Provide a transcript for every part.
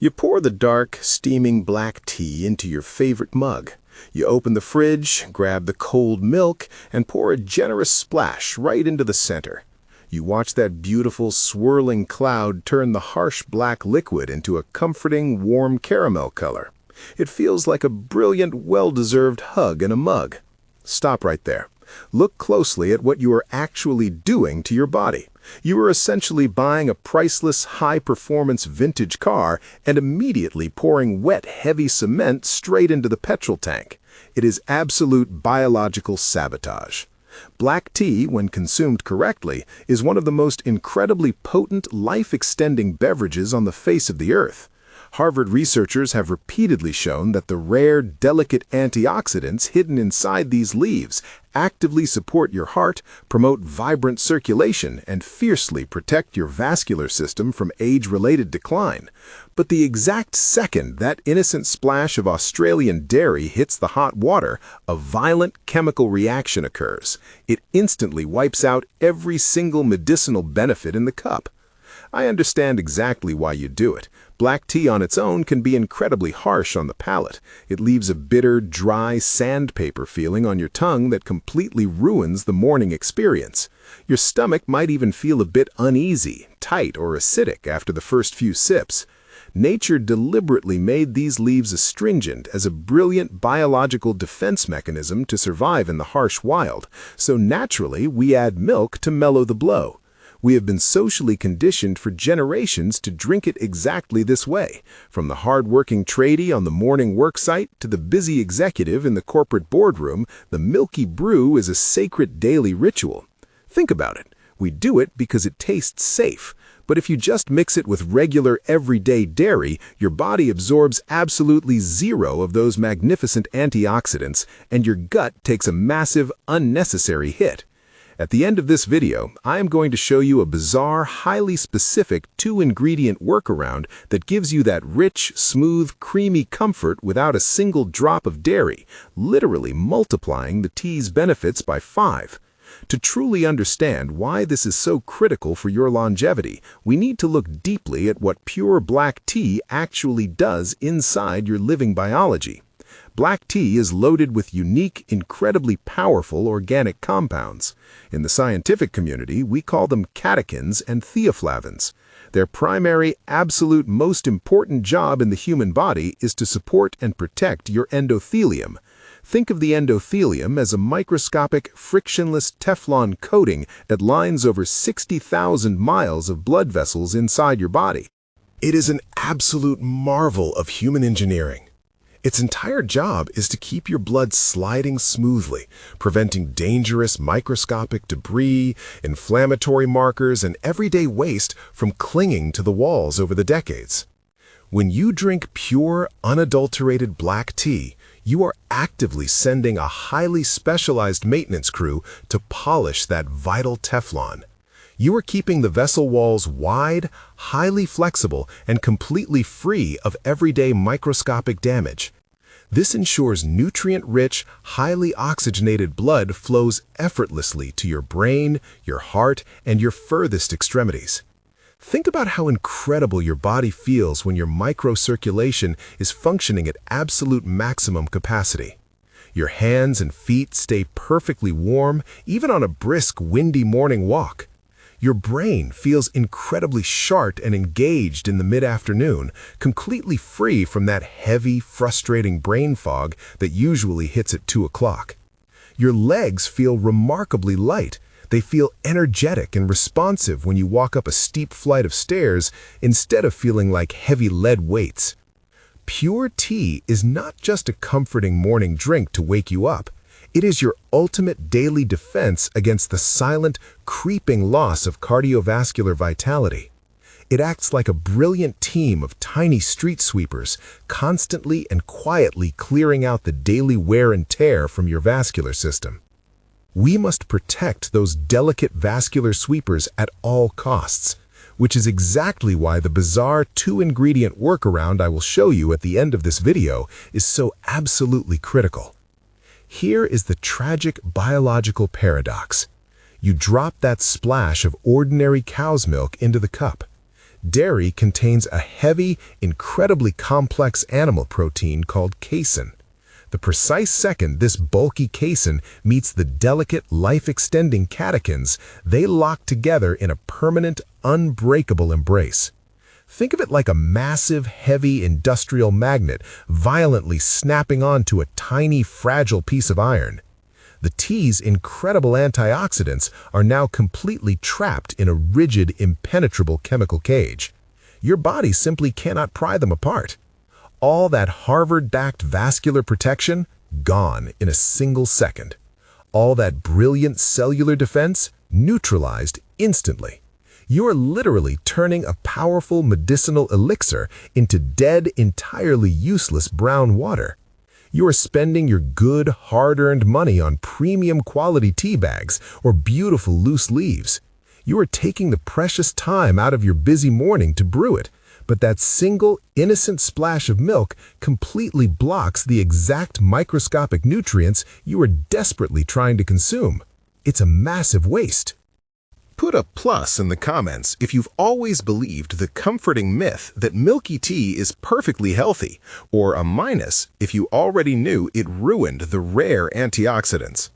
You pour the dark, steaming black tea into your favorite mug. You open the fridge, grab the cold milk, and pour a generous splash right into the center. You watch that beautiful, swirling cloud turn the harsh black liquid into a comforting, warm caramel color. It feels like a brilliant, well-deserved hug in a mug. Stop right there. Look closely at what you are actually doing to your body. You are essentially buying a priceless, high-performance vintage car and immediately pouring wet, heavy cement straight into the petrol tank. It is absolute biological sabotage. Black tea, when consumed correctly, is one of the most incredibly potent, life-extending beverages on the face of the earth. Harvard researchers have repeatedly shown that the rare, delicate antioxidants hidden inside these leaves actively support your heart, promote vibrant circulation, and fiercely protect your vascular system from age-related decline. But the exact second that innocent splash of Australian dairy hits the hot water, a violent chemical reaction occurs. It instantly wipes out every single medicinal benefit in the cup. I understand exactly why you do it. Black tea on its own can be incredibly harsh on the palate. It leaves a bitter, dry, sandpaper feeling on your tongue that completely ruins the morning experience. Your stomach might even feel a bit uneasy, tight, or acidic after the first few sips. Nature deliberately made these leaves astringent as a brilliant biological defense mechanism to survive in the harsh wild, so naturally we add milk to mellow the blow. We have been socially conditioned for generations to drink it exactly this way, from the hard-working tradie on the morning worksite to the busy executive in the corporate boardroom. The Milky brew is a sacred daily ritual. Think about it. We do it because it tastes safe. But if you just mix it with regular, everyday dairy, your body absorbs absolutely zero of those magnificent antioxidants, and your gut takes a massive, unnecessary hit. At the end of this video, I am going to show you a bizarre, highly specific 2-ingredient workaround that gives you that rich, smooth, creamy comfort without a single drop of dairy, literally multiplying the tea's benefits by 5. To truly understand why this is so critical for your longevity, we need to look deeply at what pure black tea actually does inside your living biology. Black tea is loaded with unique, incredibly powerful organic compounds. In the scientific community, we call them catechins and theaflavins. Their primary, absolute most important job in the human body is to support and protect your endothelium. Think of the endothelium as a microscopic, frictionless Teflon coating that lines over 60,000 miles of blood vessels inside your body. It is an absolute marvel of human engineering. Its entire job is to keep your blood sliding smoothly, preventing dangerous microscopic debris, inflammatory markers, and everyday waste from clinging to the walls over the decades. When you drink pure, unadulterated black tea, you are actively sending a highly specialized maintenance crew to polish that vital Teflon. You are keeping the vessel walls wide, highly flexible, and completely free of everyday microscopic damage. This ensures nutrient-rich, highly oxygenated blood flows effortlessly to your brain, your heart, and your furthest extremities. Think about how incredible your body feels when your microcirculation is functioning at absolute maximum capacity. Your hands and feet stay perfectly warm, even on a brisk, windy morning walk. Your brain feels incredibly sharp and engaged in the mid-afternoon, completely free from that heavy, frustrating brain fog that usually hits at 2 o'clock. Your legs feel remarkably light. They feel energetic and responsive when you walk up a steep flight of stairs instead of feeling like heavy lead weights. Pure tea is not just a comforting morning drink to wake you up. It is your ultimate daily defense against the silent, creeping loss of cardiovascular vitality. It acts like a brilliant team of tiny street sweepers, constantly and quietly clearing out the daily wear and tear from your vascular system. We must protect those delicate vascular sweepers at all costs, which is exactly why the bizarre 2-ingredient workaround I will show you at the end of this video is so absolutely critical. Here is the tragic biological paradox. You drop that splash of ordinary cow's milk into the cup. Dairy contains a heavy, incredibly complex animal protein called casein. The precise second this bulky casein meets the delicate, life-extending catechins, they lock together in a permanent, unbreakable embrace. Think of it like a massive, heavy industrial magnet violently snapping onto a tiny, fragile piece of iron. The tea's incredible antioxidants are now completely trapped in a rigid, impenetrable chemical cage. Your body simply cannot pry them apart. All that Harvard-backed vascular protection, gone in a single second. All that brilliant cellular defense, neutralized instantly. You are literally turning a powerful medicinal elixir into dead, entirely useless brown water. You are spending your good, hard-earned money on premium quality tea bags or beautiful loose leaves. You are taking the precious time out of your busy morning to brew it, but that single, innocent splash of milk completely blocks the exact microscopic nutrients you are desperately trying to consume. It's a massive waste. Put a plus in the comments if you've always believed the comforting myth that milky tea is perfectly healthy, or a minus if you already knew it ruined the rare antioxidants.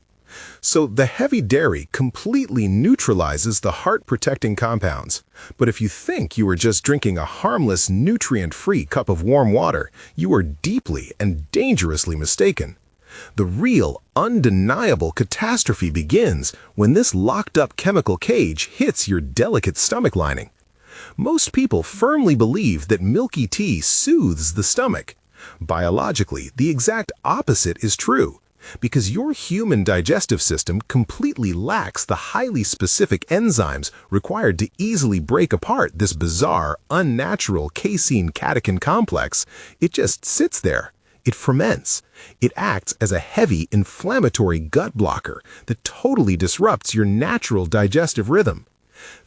So the heavy dairy completely neutralizes the heart-protecting compounds. But if you think you are just drinking a harmless, nutrient-free cup of warm water, you are deeply and dangerously mistaken. The real, undeniable catastrophe begins when this locked-up chemical cage hits your delicate stomach lining. Most people firmly believe that milky tea soothes the stomach. Biologically, the exact opposite is true, because your human digestive system completely lacks the highly specific enzymes required to easily break apart this bizarre, unnatural casein-catechin complex. It just sits there. It ferments. It acts as a heavy, inflammatory gut blocker that totally disrupts your natural digestive rhythm.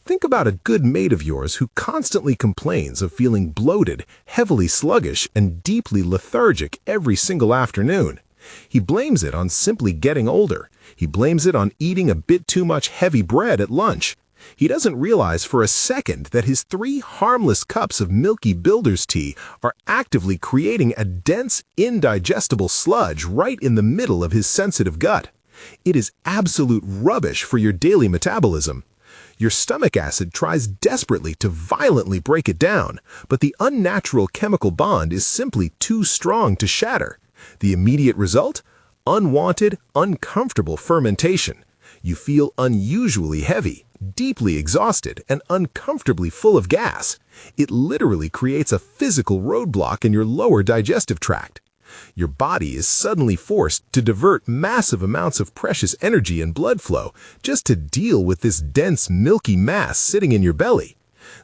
Think about a good mate of yours who constantly complains of feeling bloated, heavily sluggish, and deeply lethargic every single afternoon. He blames it on simply getting older. He blames it on eating a bit too much heavy bread at lunch. He doesn't realize for a second that his 3 harmless cups of milky builder's tea are actively creating a dense, indigestible sludge right in the middle of his sensitive gut. It is absolute rubbish for your daily metabolism. Your stomach acid tries desperately to violently break it down, but the unnatural chemical bond is simply too strong to shatter. The immediate result? Unwanted, uncomfortable fermentation. You feel unusually heavy, deeply exhausted, and uncomfortably full of gas. It literally creates a physical roadblock in your lower digestive tract. Your body is suddenly forced to divert massive amounts of precious energy and blood flow just to deal with this dense, milky mass sitting in your belly.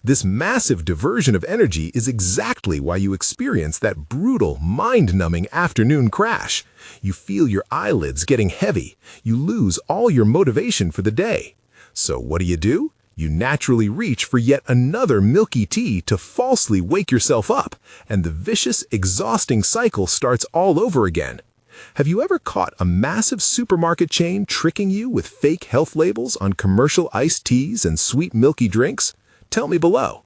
This massive diversion of energy is exactly why you experience that brutal, mind-numbing afternoon crash. You feel your eyelids getting heavy. You lose all your motivation for the day. So what do? You naturally reach for yet another milky tea to falsely wake yourself up, and the vicious, exhausting cycle starts all over again. Have you ever caught a massive supermarket chain tricking you with fake health labels on commercial iced teas and sweet milky drinks? Tell me below.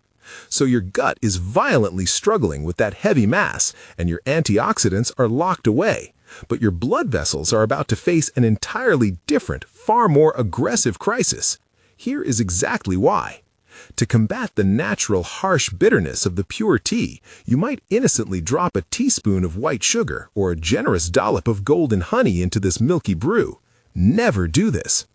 So your gut is violently struggling with that heavy mass, and your antioxidants are locked away. But your blood vessels are about to face an entirely different, far more aggressive crisis. Here is exactly why. To combat the natural harsh bitterness of the pure tea, you might innocently drop a teaspoon of white sugar or a generous dollop of golden honey into this milky brew. Never do this.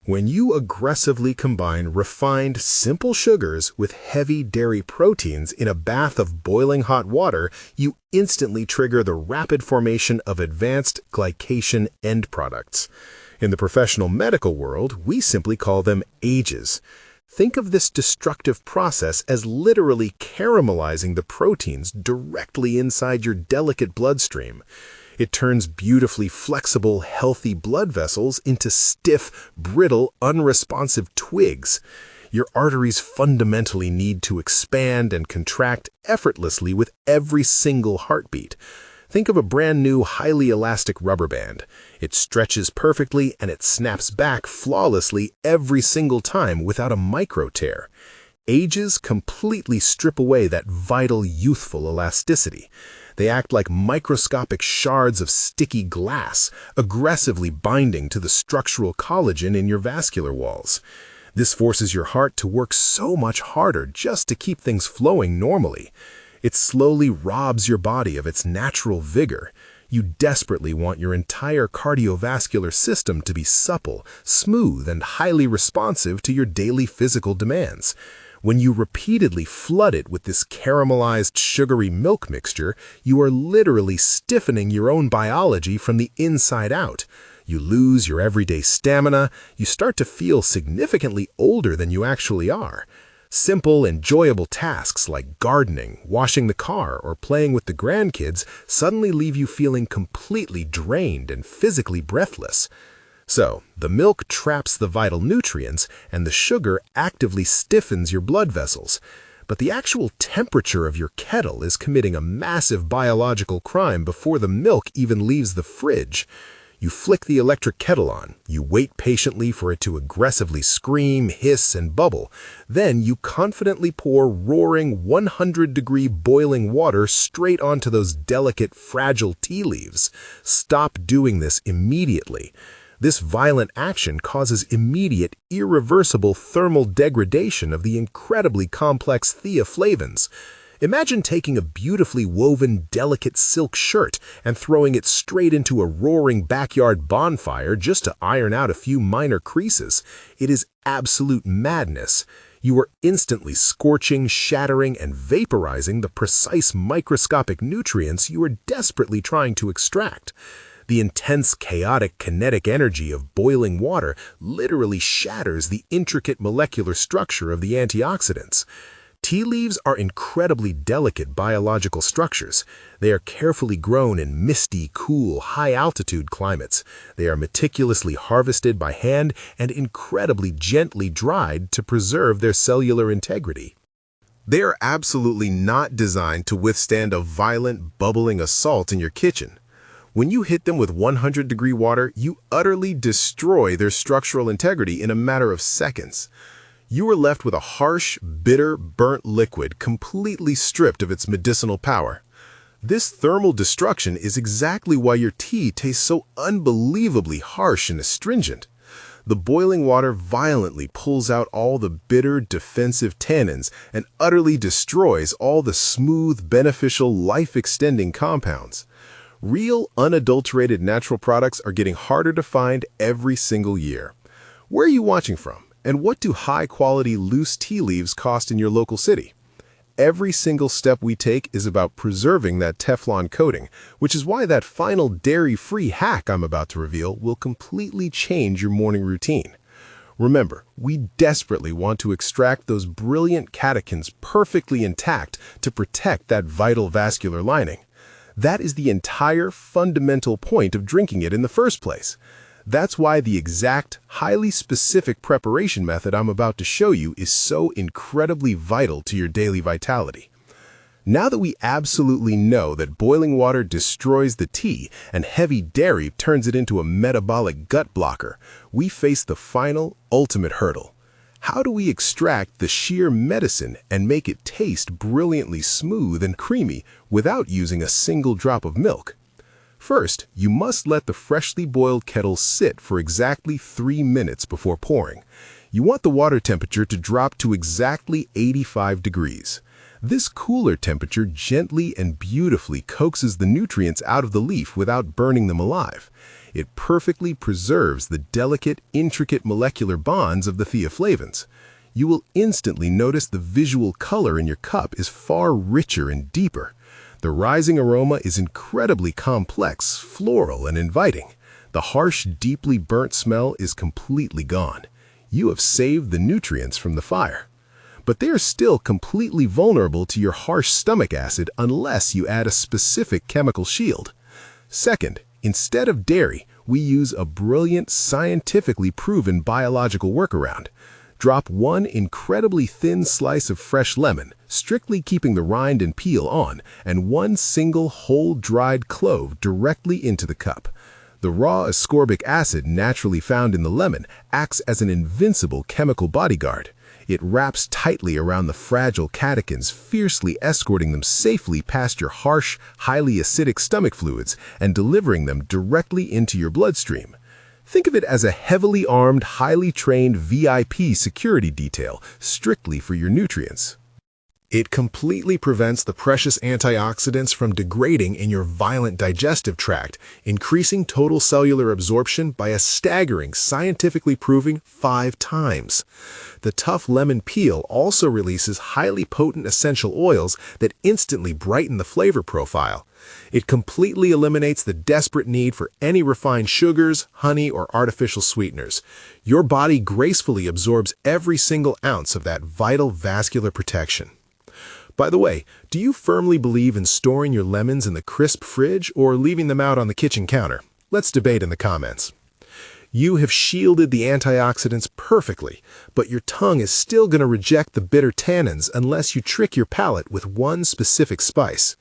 When you aggressively combine refined, simple sugars with heavy dairy proteins in a bath of boiling hot water, you instantly trigger the rapid formation of advanced glycation end products. In the professional medical world, we simply call them AGEs. Think of this destructive process as literally caramelizing the proteins directly inside your delicate bloodstream. It turns beautifully flexible, healthy blood vessels into stiff, brittle, unresponsive twigs. Your arteries fundamentally need to expand and contract effortlessly with every single heartbeat. Think of a brand new, highly elastic rubber band. It stretches perfectly and it snaps back flawlessly every single time without a micro tear. Ages completely strip away that vital youthful elasticity. They act like microscopic shards of sticky glass, aggressively binding to the structural collagen in your vascular walls. This forces your heart to work so much harder just to keep things flowing normally. It slowly robs your body of its natural vigor. You desperately want your entire cardiovascular system to be supple, smooth, and highly responsive to your daily physical demands. When you repeatedly flood it with this caramelized sugary milk mixture, you are literally stiffening your own biology from the inside out. You lose your everyday stamina, you start to feel significantly older than you actually are. Simple, enjoyable tasks like gardening, washing the car, or playing with the grandkids suddenly leave you feeling completely drained and physically breathless. So, the milk traps the vital nutrients, and the sugar actively stiffens your blood vessels. But the actual temperature of your kettle is committing a massive biological crime before the milk even leaves the fridge. You flick the electric kettle on, you wait patiently for it to aggressively scream, hiss, and bubble. Then you confidently pour roaring 100-degree boiling water straight onto those delicate, fragile tea leaves. Stop doing this immediately. This violent action causes immediate, irreversible thermal degradation of the incredibly complex theaflavins. Imagine taking a beautifully woven, delicate silk shirt and throwing it straight into a roaring backyard bonfire just to iron out a few minor creases. It is absolute madness. You are instantly scorching, shattering, and vaporizing the precise microscopic nutrients you are desperately trying to extract. The intense, chaotic kinetic energy of boiling water literally shatters the intricate molecular structure of the antioxidants. Tea leaves are incredibly delicate biological structures. They are carefully grown in misty, cool, high-altitude climates. They are meticulously harvested by hand and incredibly gently dried to preserve their cellular integrity. They are absolutely not designed to withstand a violent, bubbling assault in your kitchen. When you hit them with 100-degree water, you utterly destroy their structural integrity in a matter of seconds. You are left with a harsh, bitter, burnt liquid completely stripped of its medicinal power. This thermal destruction is exactly why your tea tastes so unbelievably harsh and astringent. The boiling water violently pulls out all the bitter, defensive tannins and utterly destroys all the smooth, beneficial, life-extending compounds. Real, unadulterated natural products are getting harder to find every single year. Where are you watching from? And what do high-quality loose tea leaves cost in your local city? Every single step we take is about preserving that Teflon coating, which is why that final dairy-free hack I'm about to reveal will completely change your morning routine. Remember, we desperately want to extract those brilliant catechins perfectly intact to protect that vital vascular lining. That is the entire fundamental point of drinking it in the first place. That's why the exact, highly specific preparation method I'm about to show you is so incredibly vital to your daily vitality. Now that we absolutely know that boiling water destroys the tea and heavy dairy turns it into a metabolic gut blocker, we face the final, ultimate hurdle. How do we extract the sheer medicine and make it taste brilliantly smooth and creamy without using a single drop of milk? First, you must let the freshly boiled kettle sit for exactly 3 minutes before pouring. You want the water temperature to drop to exactly 85 degrees. This cooler temperature gently and beautifully coaxes the nutrients out of the leaf without burning them alive. It perfectly preserves the delicate, intricate molecular bonds of the theaflavins. You will instantly notice the visual color in your cup is far richer and deeper. The rising aroma is incredibly complex, floral, and inviting. The harsh, deeply burnt smell is completely gone. You have saved the nutrients from the fire. But they are still completely vulnerable to your harsh stomach acid unless you add a specific chemical shield. Second, instead of dairy, we use a brilliant, scientifically proven biological workaround. Drop one incredibly thin slice of fresh lemon, strictly keeping the rind and peel on, and one single whole dried clove directly into the cup. The raw ascorbic acid naturally found in the lemon acts as an invincible chemical bodyguard. It wraps tightly around the fragile catechins, fiercely escorting them safely past your harsh, highly acidic stomach fluids and delivering them directly into your bloodstream. Think of it as a heavily armed, highly trained VIP security detail, strictly for your nutrients. It completely prevents the precious antioxidants from degrading in your violent digestive tract, increasing total cellular absorption by a staggering, scientifically proven 5 times. The tough lemon peel also releases highly potent essential oils that instantly brighten the flavor profile. It completely eliminates the desperate need for any refined sugars, honey, or artificial sweeteners. Your body gracefully absorbs every single ounce of that vital vascular protection. By the way, do you firmly believe in storing your lemons in the crisp fridge or leaving them out on the kitchen counter? Let's debate in the comments. You have shielded the antioxidants perfectly, but your tongue is still going to reject the bitter tannins unless you trick your palate with one specific spice.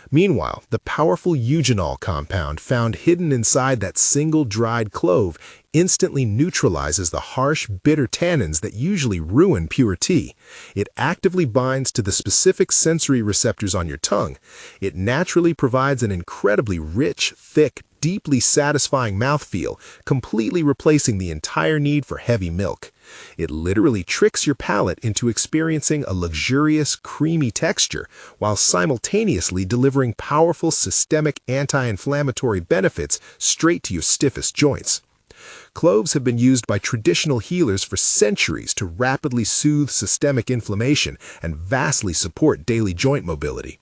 Meanwhile, the powerful eugenol compound found hidden inside that single dried clove instantly neutralizes the harsh, bitter tannins that usually ruin pure tea. It actively binds to the specific sensory receptors on your tongue. It naturally provides an incredibly rich, thick, deeply satisfying mouthfeel, completely replacing the entire need for heavy milk. It literally tricks your palate into experiencing a luxurious, creamy texture while simultaneously delivering powerful systemic anti-inflammatory benefits straight to your stiffest joints. Cloves have been used by traditional healers for centuries to rapidly soothe systemic inflammation and vastly support daily joint mobility.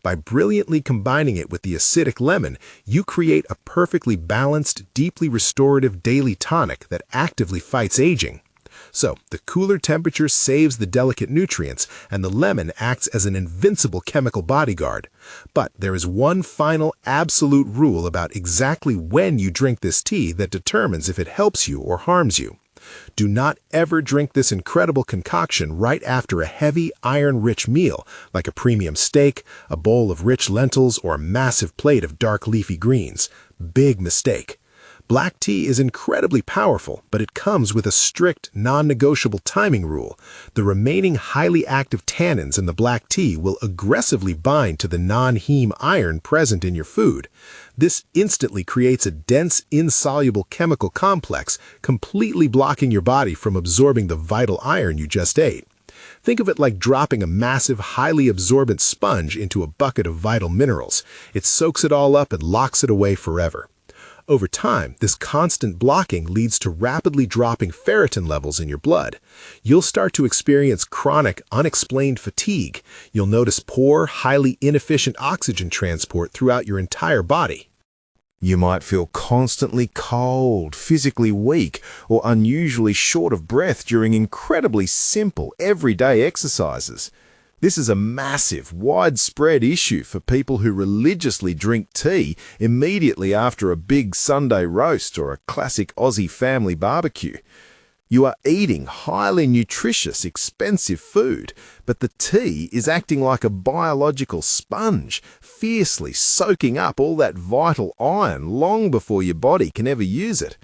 By brilliantly combining it with the acidic lemon, you create a perfectly balanced, deeply restorative daily tonic that actively fights aging. So, the cooler temperature saves the delicate nutrients, and the lemon acts as an invincible chemical bodyguard. But there is one final absolute rule about exactly when you drink this tea that determines if it helps you or harms you. Do not ever drink this incredible concoction right after a heavy, iron-rich meal, like a premium steak, a bowl of rich lentils, or a massive plate of dark leafy greens. Big mistake. Black tea is incredibly powerful, but it comes with a strict, non-negotiable timing rule. The remaining highly active tannins in the black tea will aggressively bind to the non-heme iron present in your food. This instantly creates a dense, insoluble chemical complex, completely blocking your body from absorbing the vital iron you just ate. Think of it like dropping a massive, highly absorbent sponge into a bucket of vital minerals. It soaks it all up and locks it away forever. Over time, this constant blocking leads to rapidly dropping ferritin levels in your blood. You'll start to experience chronic, unexplained fatigue. You'll notice poor, highly inefficient oxygen transport throughout your entire body. You might feel constantly cold, physically weak, or unusually short of breath during incredibly simple, everyday exercises. This is a massive, widespread issue for people who religiously drink tea immediately after a big Sunday roast or a classic Aussie family barbecue. You are eating highly nutritious, expensive food, but the tea is acting like a biological sponge, fiercely soaking up all that vital iron long before your body can ever use it.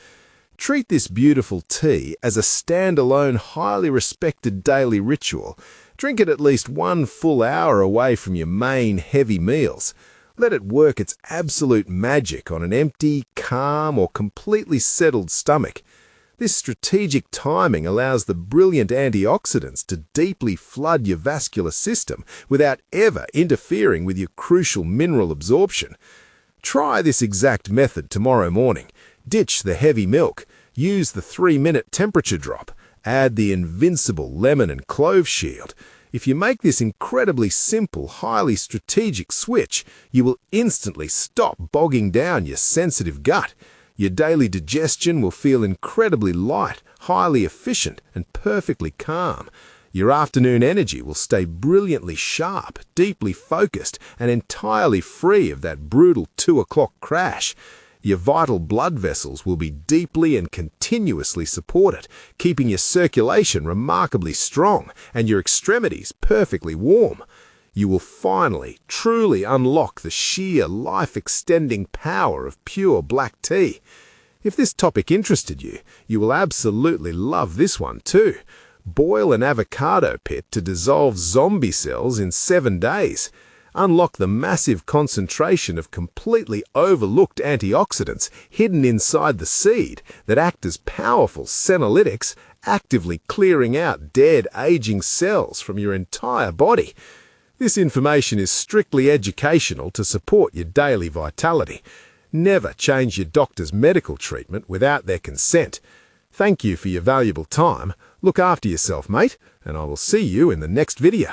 Treat this beautiful tea as a standalone, highly respected daily ritual. Drink it at least 1 full hour away from your main heavy meals. Let it work its absolute magic on an empty, calm, or completely settled stomach. This strategic timing allows the brilliant antioxidants to deeply flood your vascular system without ever interfering with your crucial mineral absorption. Try this exact method tomorrow morning. Ditch the heavy milk. Use the 3-minute temperature drop. Add the invincible lemon and clove shield. If you make this incredibly simple, highly strategic switch, you will instantly stop bogging down your sensitive gut. Your daily digestion will feel incredibly light, highly efficient, and perfectly calm. Your afternoon energy will stay brilliantly sharp, deeply focused, and entirely free of that brutal 2 o'clock crash. Your vital blood vessels will be deeply and continuously supported, keeping your circulation remarkably strong and your extremities perfectly warm. You will finally, truly unlock the sheer life-extending power of pure black tea. If this topic interested you, you will absolutely love this one too. Boil an avocado pit to dissolve zombie cells in 7 days. Unlock the massive concentration of completely overlooked antioxidants hidden inside the seed that act as powerful senolytics, actively clearing out dead, aging cells from your entire body. This information is strictly educational to support your daily vitality. Never change your doctor's medical treatment without their consent. Thank you for your valuable time. Look after yourself, mate, and I will see you in the next video.